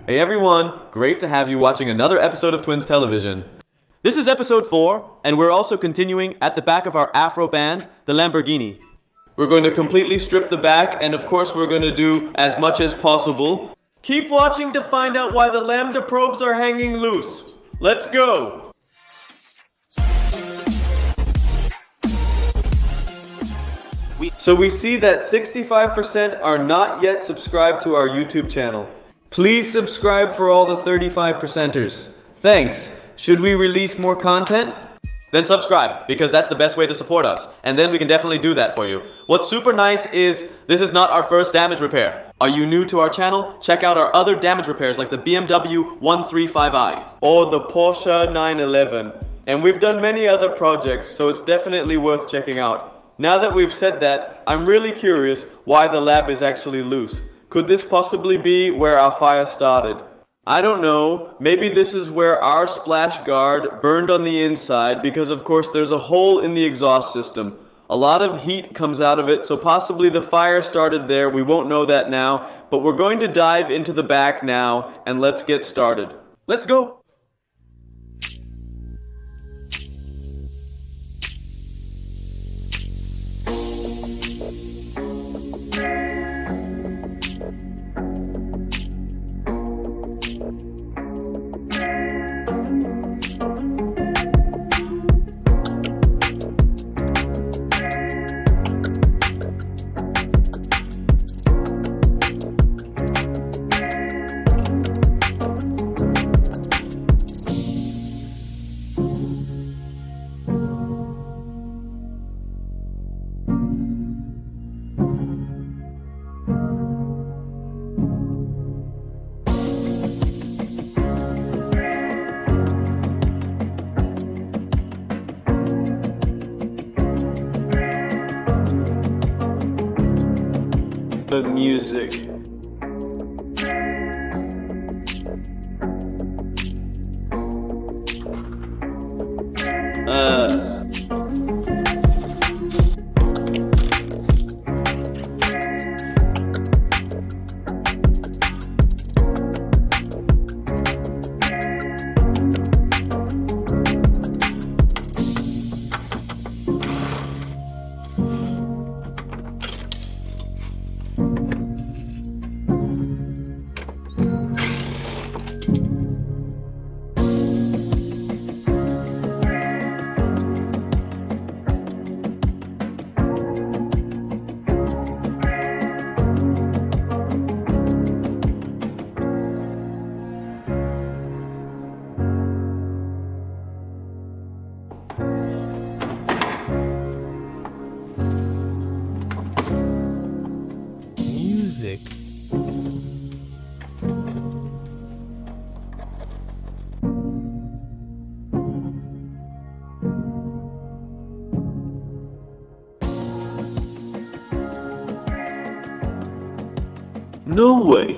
Hey everyone, great to have you watching another episode of Twins Television. This is episode 4, and we're also continuing at the back of our Afro band, the Lamborghini. We're going to completely strip the back, and of course we're going to do as much as possible. Keep watching to find out why the Lambda probes are hanging loose. Let's go! So we see that 65% are not yet subscribed to our YouTube channel. Please subscribe for all the 35%ers. Thanks. Should we release more content? Then subscribe, because that's the best way to support us. And then we can definitely do that for you. What's super nice is this is not our first damage repair. Are you new to our channel? Check out our other damage repairs like the BMW 135i or the Porsche 911. And we've done many other projects, so it's definitely worth checking out. Now that we've said that, I'm really curious why the lab is actually loose. Could this possibly be where our fire started? I don't know, maybe this is where our splash guard burned on the inside because of course there's a hole in the exhaust system. A lot of heat comes out of it, so possibly the fire started there. We won't know that now, but we're going to dive into the back now and let's get started. Let's go! The music. Music. No way.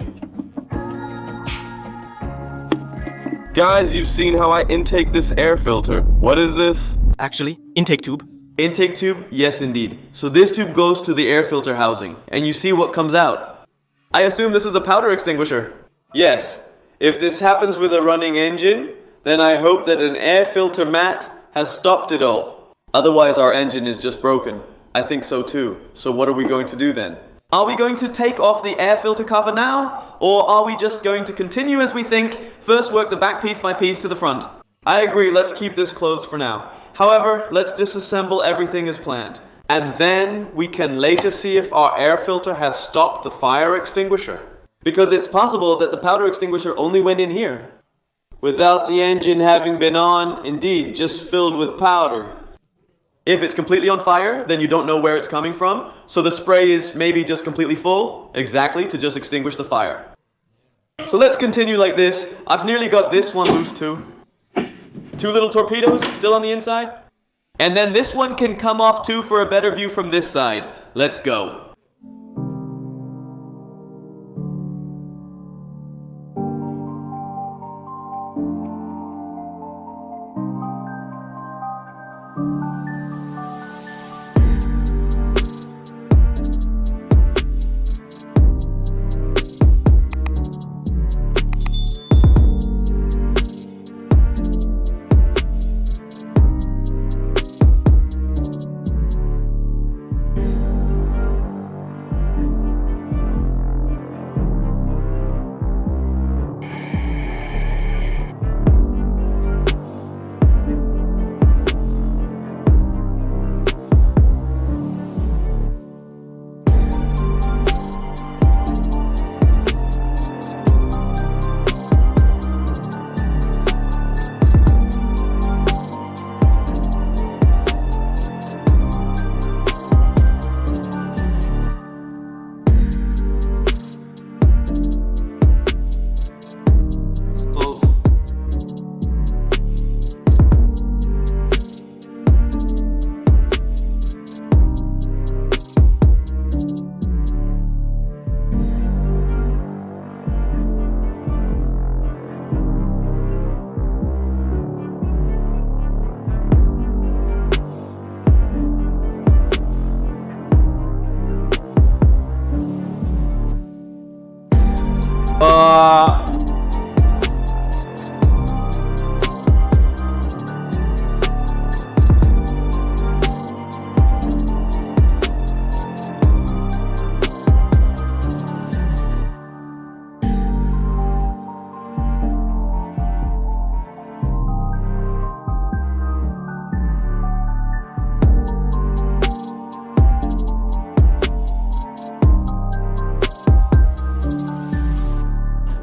Guys, you've seen how I intake this air filter. What is this? Actually, intake tube. Intake tube? Yes, indeed. So this tube goes to the air filter housing, and you see what comes out. I assume this is a powder extinguisher. Yes. If this happens with a running engine, then I hope that an air filter mat has stopped it all. Otherwise, our engine is just broken. I think so too. So what are we going to do then? Are we going to take off the air filter cover now? Or are we just going to continue as we think, first work the back piece by piece to the front? I agree, let's keep this closed for now. However, let's disassemble everything as planned. And then we can later see if our air filter has stopped the fire extinguisher. Because it's possible that the powder extinguisher only went in here, without the engine having been on, indeed, just filled with powder. If it's completely on fire, then you don't know where it's coming from, so the spray is maybe just completely full, exactly, to just extinguish the fire. So let's continue like this. I've nearly got this one loose too. 2 little torpedoes still on the inside. And then this one can come off too for a better view from this side. Let's go.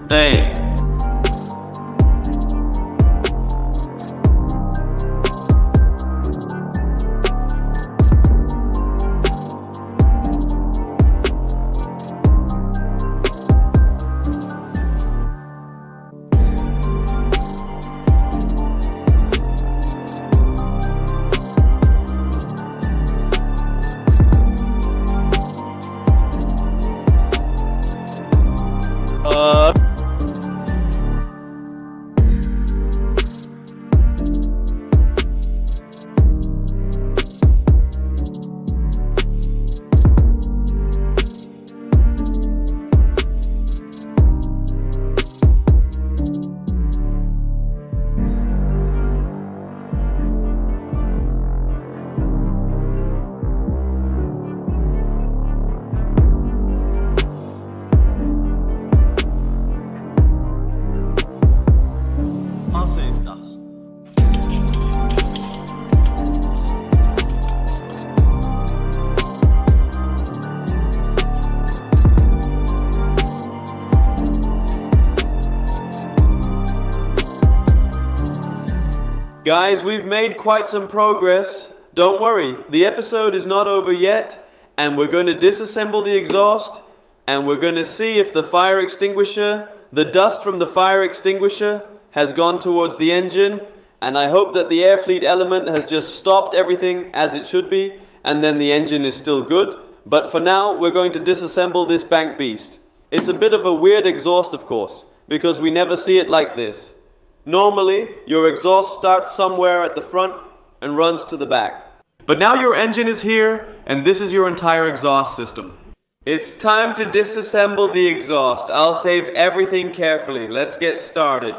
Hey. Guys, we've made quite some progress. Don't worry, the episode is not over yet, and we're going to disassemble the exhaust, and we're going to see if the fire extinguisher, the dust from the fire extinguisher, has gone towards the engine, and I hope that the air fleet element has just stopped everything as it should be, and then the engine is still good. But for now, we're going to disassemble this bank beast. It's a bit of a weird exhaust, of course, because we never see it like this. Normally, your exhaust starts somewhere at the front and runs to the back. But now your engine is here, and this is your entire exhaust system. It's time to disassemble the exhaust. I'll save everything carefully. Let's get started.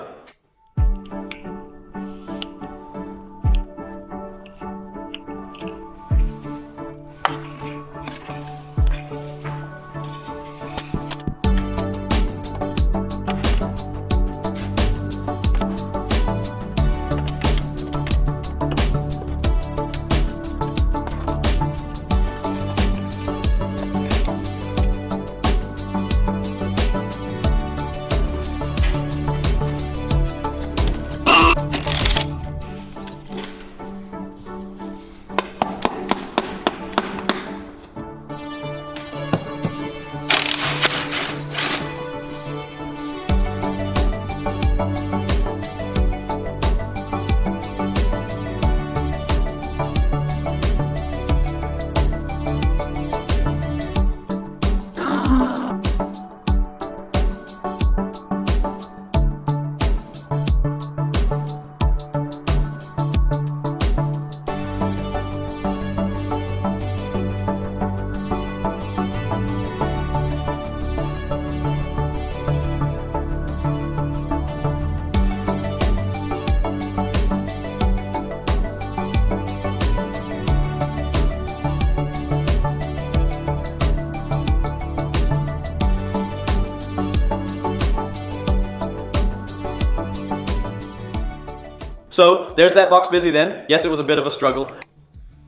So, there's that box busy then. Yes, it was a bit of a struggle.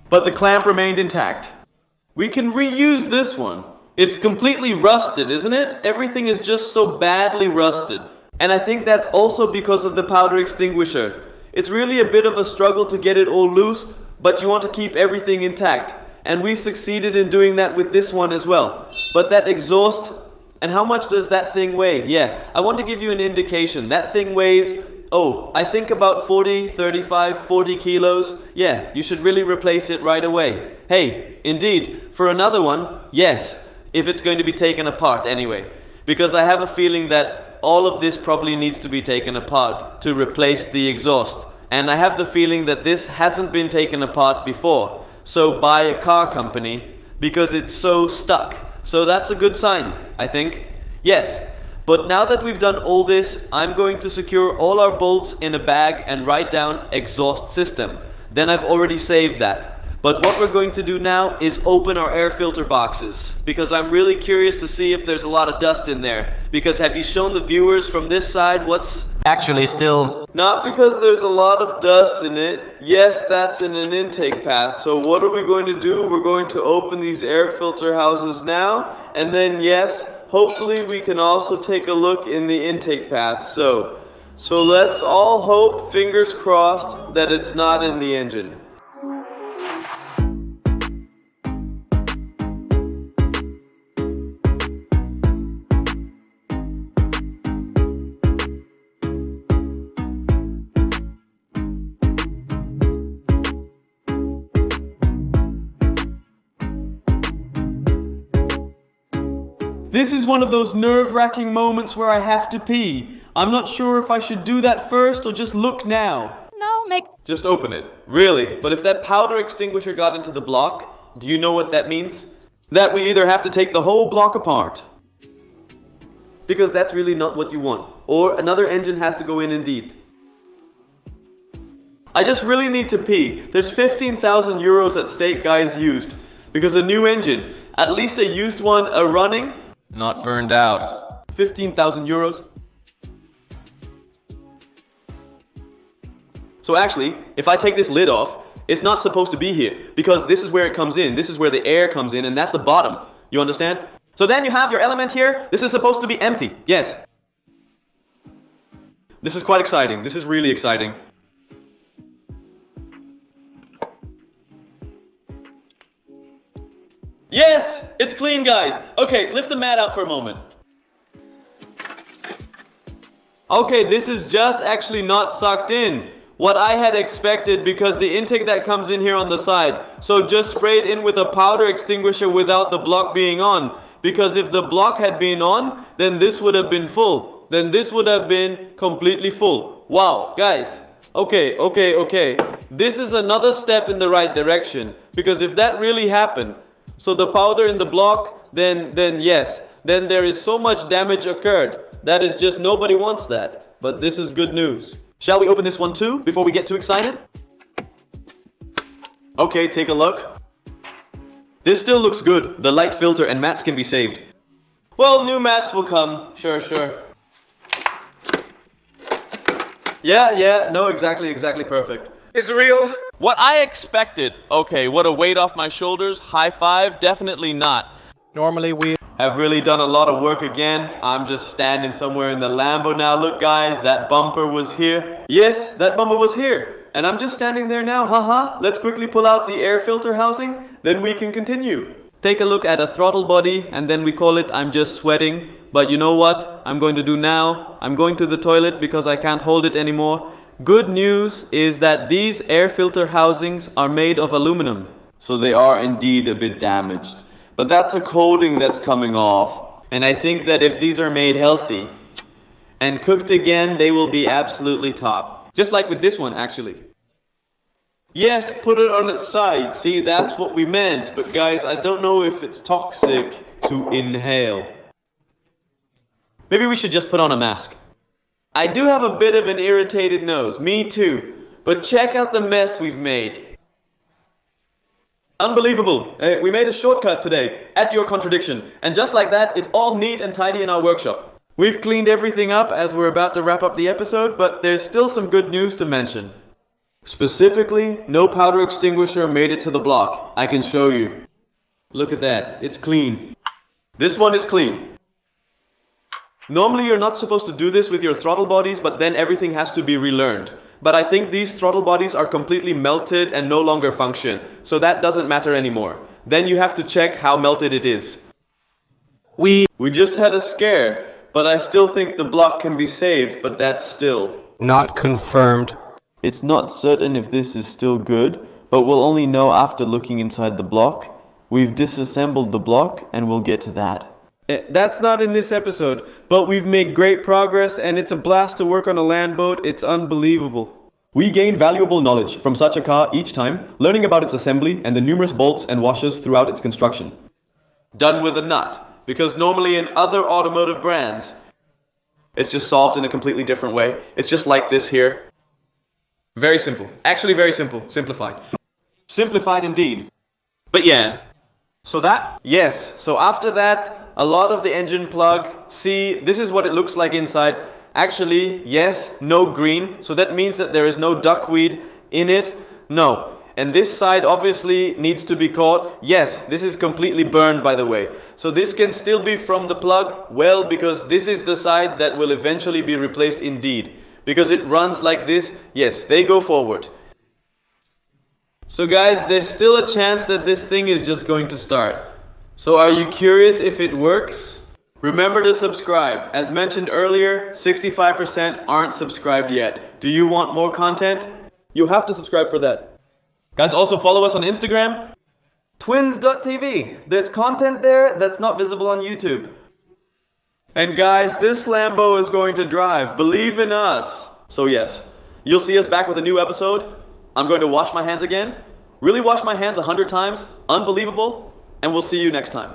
But the clamp remained intact. We can reuse this one. It's completely rusted, isn't it? Everything is just so badly rusted. And I think that's also because of the powder extinguisher. It's really a bit of a struggle to get it all loose, but you want to keep everything intact. And we succeeded in doing that with this one as well. But that exhaust, and how much does that thing weigh? Yeah, I want to give you an indication. That thing weighs, I think about 40 kilos. Yeah, you should really replace it right away. Hey, indeed, for another one, yes, if it's going to be taken apart anyway. Because I have a feeling that all of this probably needs to be taken apart to replace the exhaust. And I have the feeling that this hasn't been taken apart before. So buy a car company because it's so stuck. So that's a good sign, I think. Yes, But now that we've done all this, I'm going to secure all our bolts in a bag and write down exhaust system. Then I've already saved that. But what we're going to do now is open our air filter boxes, because I'm really curious to see if there's a lot of dust in there. Because have you shown the viewers from this side what's Actually, still... Not because there's a lot of dust in it. Yes, that's in an intake path. So what are we going to do? We're going to open these air filter houses now. And then, yes, hopefully we can also take a look in the intake path. So let's all hope, fingers crossed, that it's not in the engine. This is one of those nerve-wracking moments where I have to pee. I'm not sure if I should do that first or just look now. No, Just open it. Really? But if that powder extinguisher got into the block, do you know what that means? That we either have to take the whole block apart. Because that's really not what you want. Or another engine has to go in indeed. I just really need to pee. There's 15,000 euros at stake, guys, used. Because a new engine, at least a used one, a running, not burned out. 15,000 euros. So actually, if I take this lid off, it's not supposed to be here. Because this is where it comes in. This is where the air comes in, and that's the bottom. You understand? So then you have your element here. This is supposed to be empty. Yes. This is quite exciting. This is really exciting. Yes! It's clean, guys! Okay, lift the mat out for a moment. Okay, this is just actually not sucked in. What I had expected, because the intake that comes in here on the side. So just spray it in with a powder extinguisher without the block being on. Because if the block had been on, then this would have been full. Then this would have been completely full. Wow, guys. Okay. This is another step in the right direction. Because if that really happened, so the powder in the block, then yes. Then there is so much damage occurred. That is just, nobody wants that. But this is good news. Shall we open this one too, before we get too excited? Okay, take a look. This still looks good. The light filter and mats can be saved. Well, new mats will come. Sure. Yeah, no, exactly perfect. It's real. What I expected. Okay, what a weight off my shoulders. High five, definitely not. Normally we Have really done a lot of work again. I'm just standing somewhere in the Lambo now. Look guys, that bumper was here. Yes, that bumper was here. And I'm just standing there now, haha. Let's quickly pull out the air filter housing, then we can continue. Take a look at a throttle body, and then we call it I'm just sweating. But you know what I'm going to do now? I'm going to the toilet because I can't hold it anymore. Good news is that these air filter housings are made of aluminum. So they are indeed a bit damaged. But that's a coating that's coming off. And I think that if these are made healthy and cooked again, they will be absolutely top. Just like with this one, actually. Yes, put it on its side. See, that's what we meant. But guys, I don't know if it's toxic to inhale. Maybe we should just put on a mask. I do have a bit of an irritated nose. Me too. But check out the mess we've made. Unbelievable. We made a shortcut today, at your contradiction. And just like that, it's all neat and tidy in our workshop. We've cleaned everything up as we're about to wrap up the episode, but there's still some good news to mention. Specifically, no powder extinguisher made it to the block. I can show you. Look at that. It's clean. This one is clean. Normally you're not supposed to do this with your throttle bodies, but then everything has to be relearned. But I think these throttle bodies are completely melted and no longer function, so that doesn't matter anymore. Then you have to check how melted it is. We just had a scare, but I still think the block can be saved, but that's still not confirmed. It's not certain if this is still good, but we'll only know after looking inside the block. We've disassembled the block, and we'll get to that. That's not in this episode, but we've made great progress, and it's a blast to work on a land boat. It's unbelievable. We gain valuable knowledge from such a car each time, learning about its assembly and the numerous bolts and washers throughout its construction. Done with a nut, because normally in other automotive brands, It's just solved in a completely different way. It's just like this here. Very simple. Actually very simple. Simplified. Simplified indeed. But yeah. So that? Yes. So after that, a lot of the engine plug, see, this is what it looks like inside. Actually, yes, no green. So that means that there is no duckweed in it. No. And this side obviously needs to be caught. Yes, this is completely burned, by the way. So this can still be from the plug. Well, because this is the side that will eventually be replaced indeed. Because it runs like this. Yes, they go forward. So guys, there's still a chance that this thing is just going to start. So are you curious if it works? Remember to subscribe. As mentioned earlier, 65% aren't subscribed yet. Do you want more content? You have to subscribe for that. Guys, also follow us on Instagram. Twins.tv. There's content there that's not visible on YouTube. And guys, this Lambo is going to drive. Believe in us. So yes, you'll see us back with a new episode. I'm going to wash my hands again. Really wash my hands 100 times. Unbelievable. And we'll see you next time.